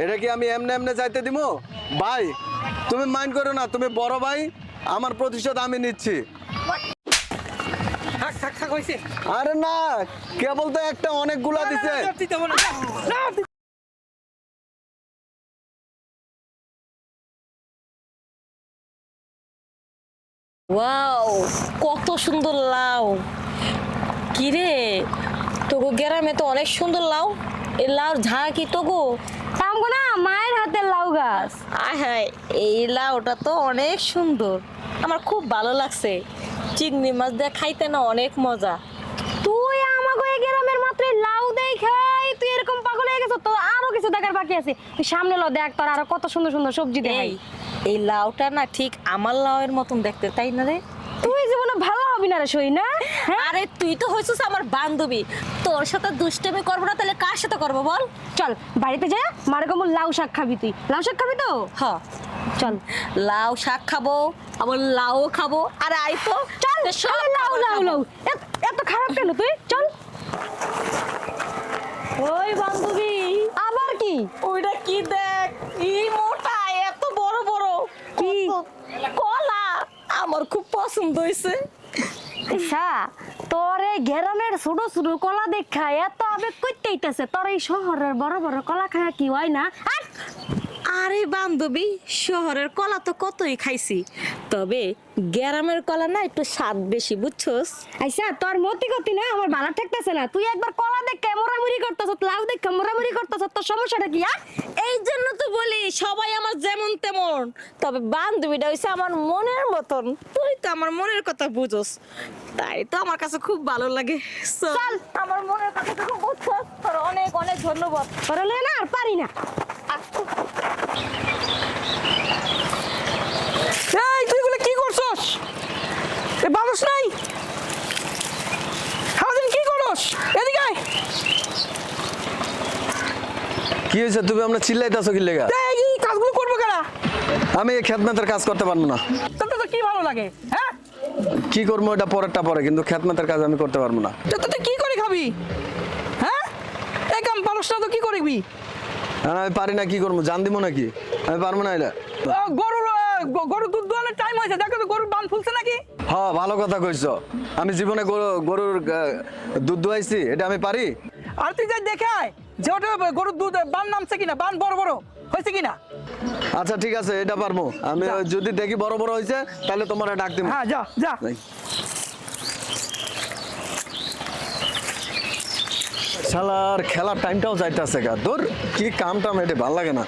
এটা কি আমি এমনে এমনে যাইতে দিব? ভাই তুমি মাইন্ড করো না, তুমি বড় ভাই, আমার প্রতিশোধ আমি নিচ্ছি। আরে না, কেবল তো একটা, অনেকগুলা দিছে। ওয়াও, কত সুন্দর লাউ! কিরে, তোগো গ্রামে তো অনেক সুন্দর লাউ। এই লাউর ঝাড় কি তোগো? আমগো না মায়ের হাতের লাউ গাছ। আয় হায়, এই লাউটা তো অনেক সুন্দর, আমার খুব ভালো লাগছে। চিংড়ি মাছ দিয়ে খাইতে না অনেক মজা। তুই আমাগো এই গ্রামের মাত্র লাউ দেখাই তুই এরকম পাগল হয়ে গেছ? তো আরো কিছু দেখার বাকি আছে। তুই সামনে ল, দেখ তোর আরো কত সুন্দর সুন্দর সবজি দেখাই। এই লাউটা না ঠিক আমার লাউয়ের মতন দেখতে, তাই না রে? তুই জীবনে ভালো হবি না রে সই না। আরে তুই তো হইছিস আমার বান্ধবী, তোর সাথে দুষ্টামি করবো না তাহলে কার সাথে করবো বল? চল বাড়িতে যা, মারে কম লাউ শাক খাবি। তুই লাউ শাক খাবি তো? হ, চল লাউ শাক খাবো, আবার লাউ খাবো। আর আই তো চল, সব লাউ লাউ লাউ। এত খারাপ কেন তুই? চল। ওই বান্ধবী, আবার কি? ওইটা কি দেখ, এই মোটা এত বড় বড় কি? কলা, আমার খুব পছন্দ হয়েছে। আচ্ছা, তোর এই গ্রামের ছোট ছোট কলা দেখা এত আবেগ করতে ইতেছে, তোর এই শহরের বড় বড় কলা খায়া কি হয় না? আরে বান্ধবী, শহরের কলা তো কতই খাইছি, তবে গ্রামের কলা না একটু স্বাদ বেশি, বুঝছস? আচ্ছা, তোর মতি গতি না আমার ভালো ঠেকতেছে না। তুই একবার কলা দেখে মোরামুরি করতেছ, লাউ দেখে মোরামুরি করতেছ, তোর সমস্যাটা কি? এই জন্য তো বলি সবাই আমার যেমন তেমন, তবে বান্ধবীটা হইছে আমার মনের মতন। তুই তো আমার মনের কথা বুঝোস, তাই তো আমার কাছে খুব ভালো লাগে। চল, আমার মনের কথা তো খুব বুঝছস, তোর অনেক অনেক ধন্যবাদ। তোর লয় না আর পারি না। এই তুই গুলো কি করছস? এ বাবুস নাই, সারাদিন কি করস? এদিকে আয়। কি হয়েছে, তুমি আমরা চিল্লাইতেছো কি লেগা? এই কাজগুলো করবো কেনা? আমি এই খেতমেতের কাজ করতে পারবো না। তোর তো কি ভালো লাগে? হ্যাঁ, কি করবো এটা পরেরটা পরে, কিন্তু খেতমেতের কাজ আমি করতে পারবো না। তো তুই কি করে খাবি? হ্যাঁ, এই কাম পারস না তো কি করবি? আর আমি পারি না, কি করবো, জান দিব নাকি? আমি পারবো না এটা। গরুর দুধ দোয়ানোর টাইম হয়েছে, দেখো তো গরুর বান ফুলছে নাকি? হ্যাঁ, ভালো কথা কইছো। আমি জীবনে গরুর দুধ দুয়াইছি, এটা আমি পারি? আর তুই যাই দেখে আয় যে ওটা গরুর দুধ বান নামছে কিনা, বান বড় বড় হয়েছে কিনা। আচ্ছা ঠিক আছে, এটা পারবো আমি। যা। যদি দেখি বড় বড় হয়েছে তাহলে তোমার ডাক দিব। হ্যাঁ, যা যা। শালার খেলার টাইমটাও যাইতেছে গা, তোর কি কাম টাম, এটা ভাল লাগে না।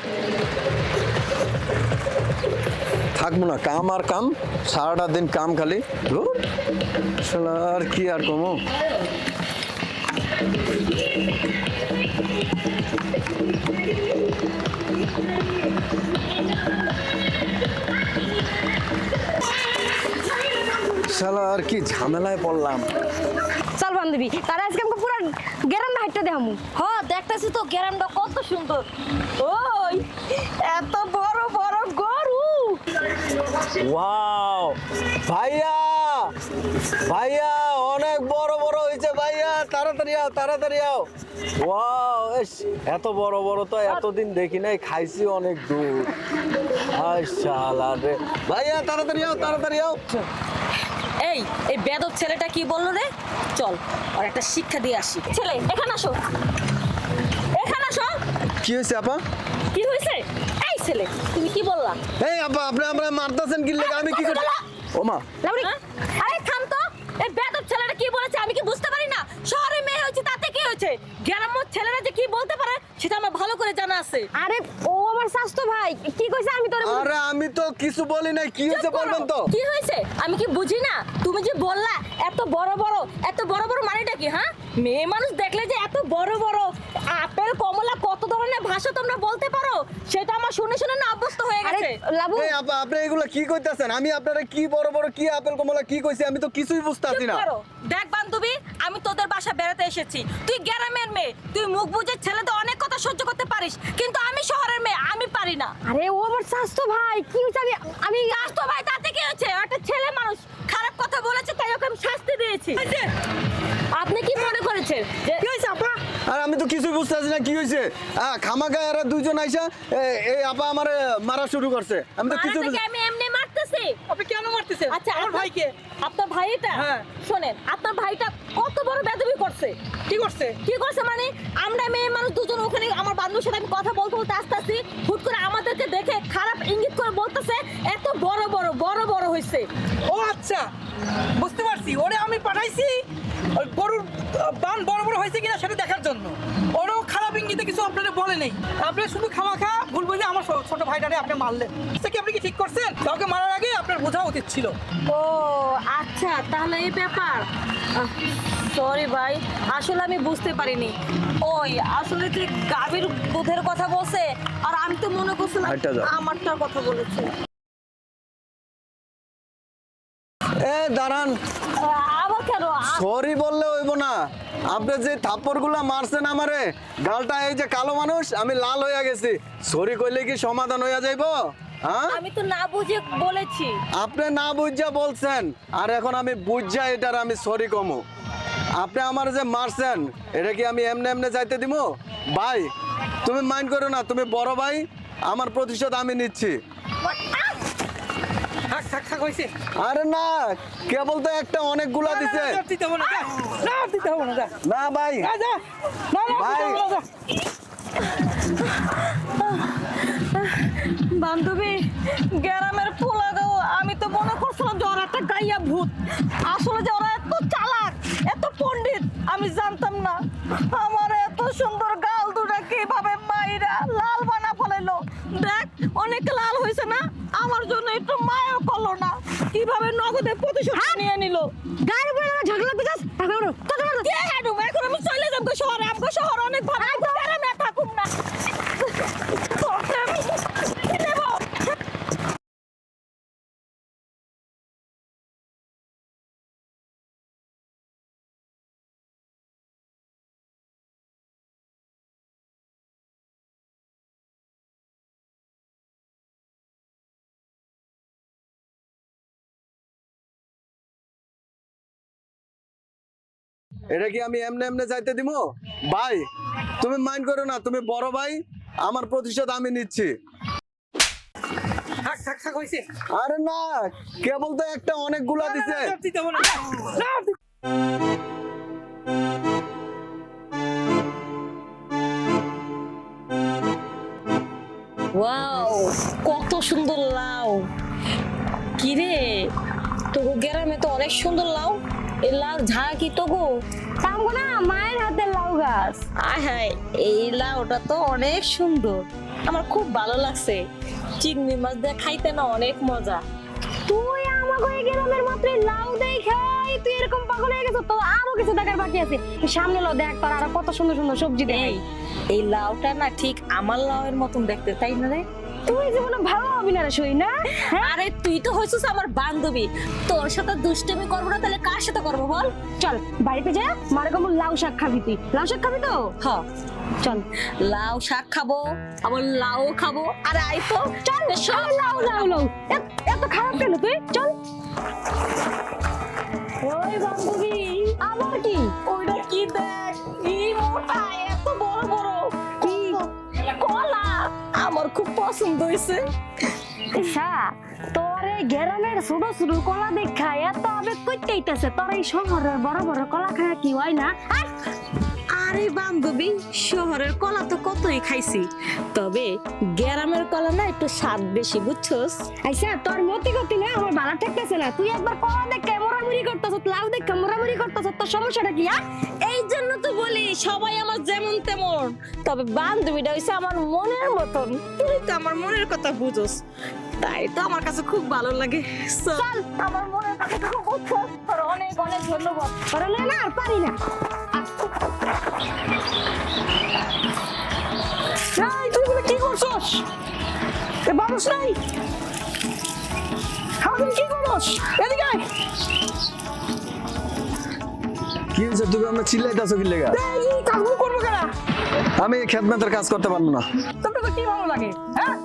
থাকবো না, কাম আর কাম, সারাটা দিন কাম খালি। ধুর, শালার কি আর কমো। শালার কি ঝামেলায় পড়লাম। চল বান্ধবী, তারা আজকে আমাকে পুরো গ্রাম হাইটটা দেখামু। হ, দেখতেছি তো গ্রামটা কত সুন্দর। ওই এত বড় বড় গরু! ওয়াও ভাইয়া, ভাইয়া অনেক বড় বড় হয়েছে ভাইয়া, তাড়াতাড়ি আও তাড়াতাড়ি আও। ওয়াও, এত বড় বড় তো এতদিন দেখি নাই, খাইছি অনেক দূর। আয় শালা রে, ভাইয়া তাড়াতাড়ি আও তাড়াতাড়ি আও। এই এই বেদব ছেলেটা কি বললো রে? চল, আর একটা শিক্ষা দিয়ে আসি। ছেলে, এখানে আসো, এখানে আসো। কি হয়েছে আপা? কি হয়েছে? এই ছেলে, তুমি কি বললা? এই আপা, আপনি আমরা মারতেছেন কি লেগে? আমি কি করি? ও মা, লাউরি, হ্যাঁ? আরে থাম তো, এই বেদব ছেলেটা কি বলেছে আমি কি বুঝতে পারি না? শহরে মেয়ে হয়েছে তাতে কি হয়েছে? গ্রামের ছেলেরা যে কি বলতে পারে সেটা আমার ভালো করে জানা আছে। আরে ও আমার স্বাস্থ্য ভাই কি কইছে আমি তোরে আরে আমি তো কিছু বলি নাই, কি হয়েছে চুপ করো। বলবেন তো? কি হয়েছে আমি কি বুঝি না? তুমি যে বললা এত বড় বড় মানেটা কি? হ্যাঁ, মেয়ে মানুষ দেখলে যে এত বড় বড় আপেল কমলা কত ধরনের ভাষা তোমরা বলতে পারো, সেটা আমার শুনে শুনে না অভ্যস্ত হয়ে আরে গেছে। লাবু, এই আপা, আপনি এগুলা কি কইতাছেন? আমি আপনারা কি বড় বড় কি আপেল কমলা কি কইছি, আমি তো কিছুই বুঝতাছি চুপ না। করো। দেখ বান্ধবী, আমি তোদের বাসা বেড়াতে এসেছি, তুই গ্রামের মেয়ে, তুই মুখ বুজে ছেলেদের অনেক কথা সহ্য করতে পারিস, কিন্তু আমি শহরের মেয়ে, আমি পারি না। আরে ও আমার স্বাস্থ্য ভাই কি হইছে? আমি তো ভাই তাতে কি হয়েছে? একটা ছেলে মানুষ খারাপ কথা বলেছে তাই ওকে আমি শাস্তি দিয়েছি। আপনি কি মনে করেছেন যে কি হয়েছে আপা? আর আমি তো কিছুই বুঝতেছি না কি হয়েছে। খামাখা এরা দুইজন আইসা এই আপা আমারে মারা শুরু করছে। আমি তো কিছু আমি এমনি মারতেছি। আপনি কেন মারতেছেন? আচ্ছা আমার ভাইকে। আপনার ভাইটা হ্যাঁ। শোনেন, আপনার ভাইটা কত বড় বেদবি করছে। কি করছে? কি করছে মানে আমরা মেয়ে মানুষ দুজন ওখানে আমার বান্ধবীর সাথে আমি কথা বলতে বলতে আসতেছি, হুট করে আমাদেরকে দেখে খারাপ ইঙ্গিত করে বলতেছে এত বড় বড় হয়েছে। ও আচ্ছা, বুঝতে পারছি। ওরে আমি পাঠাইছি ওই গরুর বান বড় বড় হয়েছে কিনা সেটা দেখার জন্য। ওরও খারাপ ইঙ্গিতে কিছু আপনারা বলে নেই। আপনি শুধু খামাখা ভুল বুঝে আমার ছোট ভাইটারে আপনি মারলেন। সেটা কি আপনি কি ঠিক করছেন? কাউকে মারার আগে আপনার বোঝা উচিত ছিল। ও আচ্ছা, তাহলে এই ব্যাপার। সরি ভাই, আসলে আমি বুঝতে পারিনি। ওই আসলে যে গাভীর দুধের কথা বলছে, আর আমি তো মনে করছিলাম আরেকটা দাও। আমারটার কথা বলেছে। দাঁড়ান, আবার কেন? সরি বললে হইব না। আপনি যে থাপ্পড়গুলা মারছেন আমারে গালটা, এই যে কালো মানুষ আমি লাল হইয়া গেছি, সরি কইলে কি সমাধান হইয়া যাইব? হ্যাঁ, আমি তো না বুঝে বলেছি। আপনি না বুঝা বলছেন, আর এখন আমি বুঝা এটার আমি সরি কমু। আপনি আমার যে মারছেন এটা কি আমি এমনে এমনে যাইতে দিব? ভাই তুমি মাইন্ড করো না, তুমি বড় ভাই, আমার প্রতিশোধ আমি নিচ্ছি। থাক থাক থাক হয়েছে। আরে না, কেবল তো একটা অনেকগুলা দিছে। দিতে হবে না, যা। না দিতে হবে না, যা। না ভাই, যা, যা। না না ভাই। দিতে হবে না, যা। বান্ধবী, গ্রামের পোলাগাও আমি তো মনে করছিলাম যে ওরা একটা গাইয়া ভূত। আসলে যে ওরা এত চালাক, এত পণ্ডিত আমি জানতাম না। আমার এত সুন্দর গাল দুটা কিভাবে মাইরা লাল বানা ফেলাইলো। দেখ অনেক লাল হয়েছে না, আমার জন্য একটু মায়া করলো না, কিভাবে নগদে প্রতিশোধ নিয়ে নিল। গায়ের উপরে ঝগড়া লাগতেছস? কে হাঁটুম? এখন আমি চলে যাবো শহরে, আমাকে শহর অনেক ভালো, গ্রামে আর থাকুম না। তোকে আমি নেবো। এটা কি আমি এমনে এমনে যাইতে দিব? ভাই তুমি মাইন্ড করো না, তুমি বড় ভাই, আমার প্রতিশোধ আমি নিচ্ছি। থাক থাক থাক হয়েছে। আরে না, কেবল তো একটা অনেকগুলা দিছে। না, দিতে হবে না, যা। না, ওয়াও, কত সুন্দর লাউ! কিরে, তোগো গ্রামে তো অনেক সুন্দর লাউ। এই লাউ ঝাড় কি তোগো? আমগো না মায়ের হাতের লাউ গাছ। আয় হায়, এই লাউটা তো অনেক সুন্দর, আমার খুব ভালো লাগছে। চিংড়ি মাছ দিয়ে খাইতে না অনেক মজা। তুই আমাগো এই গ্রামের মাত্র লাউ দেখাই তুই এরকম পাগল হয়ে গেছিস? তো আরো কিছু দেখার বাকি আছে। তুই সামনে লো, দেখ তোর আরো কত সুন্দর সুন্দর সবজি দেখাই। এই লাউটা না ঠিক আমার লাউয়ের মতন দেখতে, তাই না রে? তুই জীবনে ভালো হবি না রে, সই না? আরে তুই তো হইছিস আমার বান্ধবী, তোর সাথে দুষ্টামি করবো না তাহলে কার সাথে করবো বল? চল বাড়িতে যা, মারে কম লাউ শাক খাবি। তুই লাউ শাক খাবি তো? হ, চল লাউ শাক খাবো, আবার লাউ খাবো। আরে আই তো, চল সব লাউ লাউ লাউ। এত খারাপ কেন তুই? চল। ওই বান্ধবী, আবার কি? ওইটা কি দেখ, কি মোটা, এত বড় বড় কি কলা, আমার খুব পছন্দ হয়েছে। ঈশা, তোর এই গ্রামের ছোট ছোট কলা দেখা এত আবেগ করতে ইতেছে, তোর এই শহরের বড় বড় কলা খায় কি হয় না? আরে বান্ধবী, শহরের কলা তো কতই খাইছি, তবে গ্রামের কলা না একটু স্বাদ বেশি, বুঝছস? আইসা তোর মতি গতি না আমার ভালো ঠেকতেছে না। তুই একবার কলা দেখে মোরামুরি করতেছ, লাউ দেখে মোরামুরি করতেছ, তোর সমস্যাটা কি? এই জন্য তো বলি সবাই আমার যেমন তেমন, তবে বান্ধবীটা হইছে আমার মনের মতন। তুই তো আমার মনের কথা বুঝোস, তাই তো আমার কাছে খুব ভালো লাগে। চল, আমার মনের কথা খুব বুঝছস, তোর অনেক অনেক ধন্যবাদ। তোর না আর পারি না। এই, তুই বলে কি করছস? এ মানুষ নাই। হাউদিন কি করছস? এদিকে আয়। কি হয়েছে, তুমি আমার চিল্লাইতেছো কি লেগা? এই কাকু করবো কেন? আমি খেতমেতের কাজ করতে পারবো না। তোর তো কি ভালো লাগে? হ্যাঁ,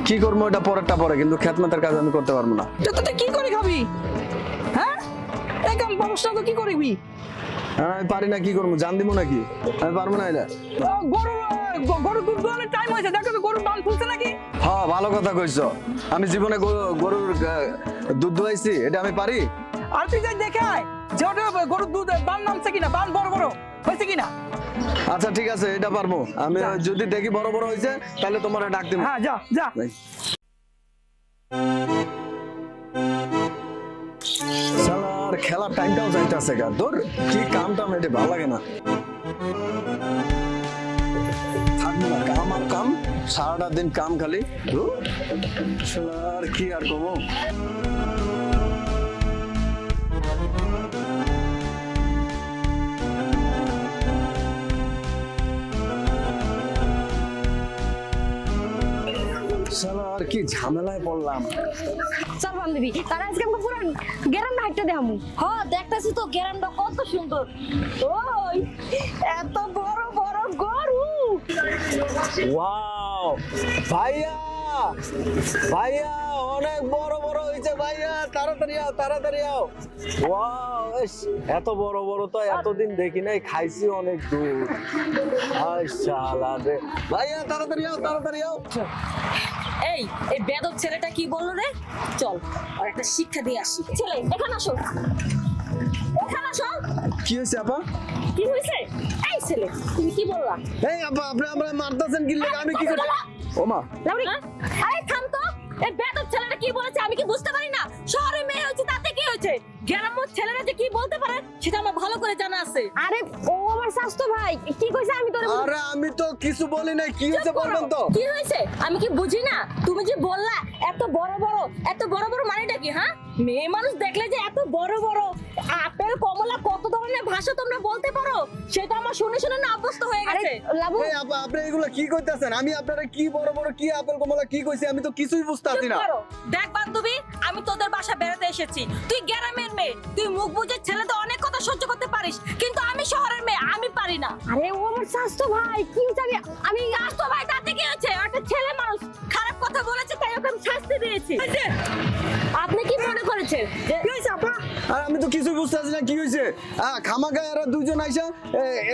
কি করবো এটা পরেরটা পরে, কিন্তু খেতমেতের কাজ আমি করতে পারবো না। তুই কি করে খাবি? হ্যাঁ, এই কাম মানুষটা তো কি করবি? আমি পারি না, কি করবো? জান দিব নাকি? আমি পারবো না এটা। গরুর দুধ দোয়ানোর টাইম হয়েছে, দেখো তো গরুর বান ফুলছে নাকি? হ্যাঁ, ভালো কথা কইছো। আমি জীবনে গরুর দুধ দোয়াইছি, এটা আমি পারি? আর তুই যাই দেখায় যে ওটা গরুর দুধ বান নামছে কিনা, বান বড় বড় হয়েছে কিনা। আচ্ছা ঠিক আছে, এটা পারবো আমি। যদি দেখি বড় বড় হয়েছে তাহলে তোমার ডাক দিব। হ্যাঁ, যা যা। শালার খেলার টাইমটাও যাইতেছে গা। তোর কি কামটা মেটে ভালো লাগে না। থাকবো না, কাম আর কাম, সারাটা দিন কাম খালি। ধুর, শালার কি আর কমো। শালার কি ঝামেলায় পড়লাম। চল বান্ধবী, তারা আজকে আমাকে পুরো গ্রামটা হাঁটতে দেখামু। হ্যাঁ, দেখতেছি তো গ্রামটা কত সুন্দর। ওই এত বড় বড় গরু। ওয়াও ভাইয়া, ভাইয়া অনেক বড় বড় হয়েছে ভাইয়া, তাড়াতাড়ি আও, তাড়াতাড়ি আও। ওয়াও, এত বড় বড় তো এতদিন দেখি নাই, খাইছি অনেক দূর। আয় শালা রে ভাইয়া, তাড়াতাড়ি আও, তাড়াতাড়ি আও। এই বেদব ছেলেটা কি বললো রে? চল আর একটা শিক্ষা দিয়ে আসি। ছেলে এখানে আসো, এখানে আসো। কি হয়েছে আপা? কি হয়েছে? এই ছেলে তুমি কি বললা? এই আপা, আপনি আমরা মারতেছেন কি লাগে? আমি কি করি? ও মা, লাউরি, আরে থাম তো। এই বেদব ছেলেটা কি বলেছে আমি কি বুঝতে পারি না? শহরে মেয়ে হয়েছে তাতে কি হয়েছে? গ্রামের ছেলেরা যে কি বলতে পারে সেটা আমার ভালো করে জানা আছে। আরে ও আমার স্বাস্থ্য ভাই, কি কইছে আমি তোরে আরে আমি তো কিছু বলি নাই। কি হয়েছে বলবেন তো? কি হয়েছে আমি কি বুঝি না? তুমি যে বললা এত বড় বড়, এত বড় বড় মানেটা কি? হ্যাঁ, মেয়ে মানুষ দেখলে যে এত বড় বড় আপেল কমলা কত ধরনের ভাষা তোমরা বলতে পারো, সেটা আমার শুনে শুনে না অভ্যস্ত হয়ে আরে গেছে। লাবু, এই আপা, আপনি এগুলা কি কইতাছেন? আমি আপনারা কি বড় বড় কি আপেল কমলা কি কইছি আমি তো কিছুই বুঝতাছি চুপ না। করো। দেখ বান্ধবী, আমি তোদের বাসা বেড়াতে এসেছি। তুই গ্রামের মেয়ে, তুই মুখ বুজে ছেলে তো অনেক কথা সহ্য করতে পারিস, কিন্তু আমি শহরের মেয়ে, আমি পারি না। আরে ও আমার স্বাস্থ্য ভাই, কি হইছে? আমি স্বাস্থ্য ভাই তাতে কি হয়েছে? ও একটা ছেলে মানুষ, খারাপ কথা বলেছে তাই ওকে আমি শাস্তি দিয়েছি। আপনি কি মনে করেছেন যে কি হয়েছে আপা? আর আমি তো কিছুই বুঝতেছি না কি হয়েছে। খামাখা এরা দুইজন আইসা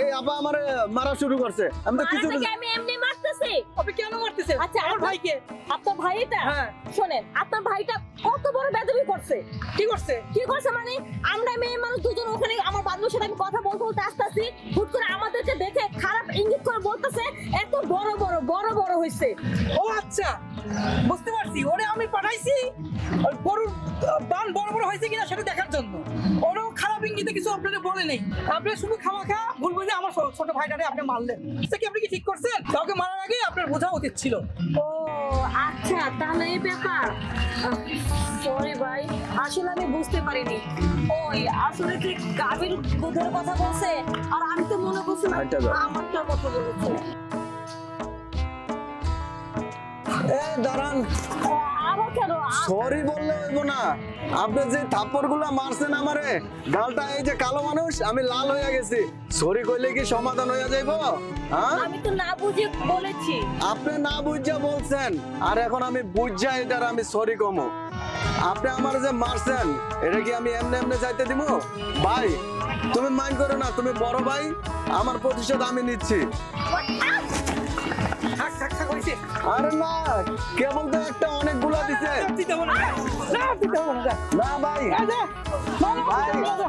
এই আপা আমারে মারা শুরু করছে। আমি তো কিছু মারাটাকে আমি এমনি মারতেছি? আপনি কেন মারতেছে? আচ্ছা, আমার ভাইকে। আপনার ভাইটা? হ্যাঁ। শোনেন, আপনার ভাইটা কত বড় বেদবি করছে। কি করছে? কি করছে মানে? আমরা মেয়ে মানুষ দুজন ওখানে আমার বান্ধবীর সাথে আমি কথা বলতে বলতে আসতেছি, হুট করে আমাদেরকে দেখে খারাপ ইঙ্গিত করে বলতেছে এত বড় বড় বড় বড় হয়েছে। ও আচ্ছা, বুঝতে পারছি। ওরে আমি পাঠাইছি ওই গরুর বান বড় বড় হয়েছে কিনা সেটা দেখার জন্য। ওরও খারাপ ইঙ্গিতে কিছু আপনাদের বলে নেই। আপনি শুধু খামাখা ভুল বুঝে আমার ছোট ভাইটারে আপনি মারলেন। সেটা কি আপনি কি ঠিক করছেন? কাউকে মারার আগে আপনার বোঝা উচিত ছিল। ও আচ্ছা, তাহলে এই ব্যাপার। সরি ভাই, আসলে আমি বুঝতে পারিনি। ওই আসলে কি গাভীর দুধের কথা বলছে, আর আমি তো মনে করছিলাম আরেকটা দাও। আমারটার কথা বলেছে। দাঁড়ান, আবার কেন? সরি বললে হইব না। আপনি যে থাপ্পড় গুলা মারছেন আমারে, গালটা এই যে কালো মানুষ, আমি লাল হয়ে গেছি। সরি কইলে কি সমাধান হয়ে যাইব? হ্যাঁ, আমি তো না বুঝে বলেছি। আপনি না বুঝা বলছেন, আর এখন আমি বুঝা এটার আমি সরি কমো। আপনি আমার যে মারছেন, এটা কি আমি এমনি এমনি যাইতে দিব? ভাই তুমি মাইন্ড করো না, তুমি বড় ভাই, আমার প্রতিশোধ আমি নিচ্ছি। থাক থাক থাক হয়েছে। আরে না, কেবল তো একটা অনেকগুলা দিছে। দিতে হবে না, না দিতে হবে না, যা। না ভাই, যা, যা। না, না, ভাই। যা, যা।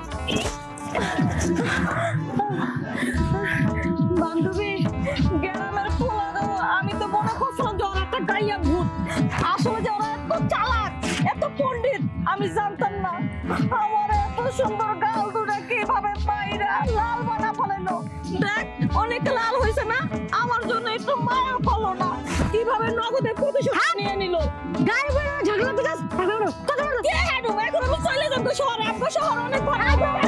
বান্ধবী, গ্রামের পোলা দাও, আমি তো মনে করছিলাম যে ওরা একটা গাইয়া ভূত। আসলে যে ওরা এত চালাক, এত পণ্ডিত, আমি জানতাম না। আমার এত সুন্দর গাল দুটা কিভাবে পায়রা লাল বানা ফেলেলো। দেখ অনেক লাল হয়েছে না, আমার জন্য একটু মায়া করলো না, কিভাবে নগদে প্রতিশোধ নিয়ে নিল। গায়ে বড় ঝগড়া তো যাস, কে হাঁটু? এখন আমি চলে যাবো শহরে, আমার শহর অনেক ভালো।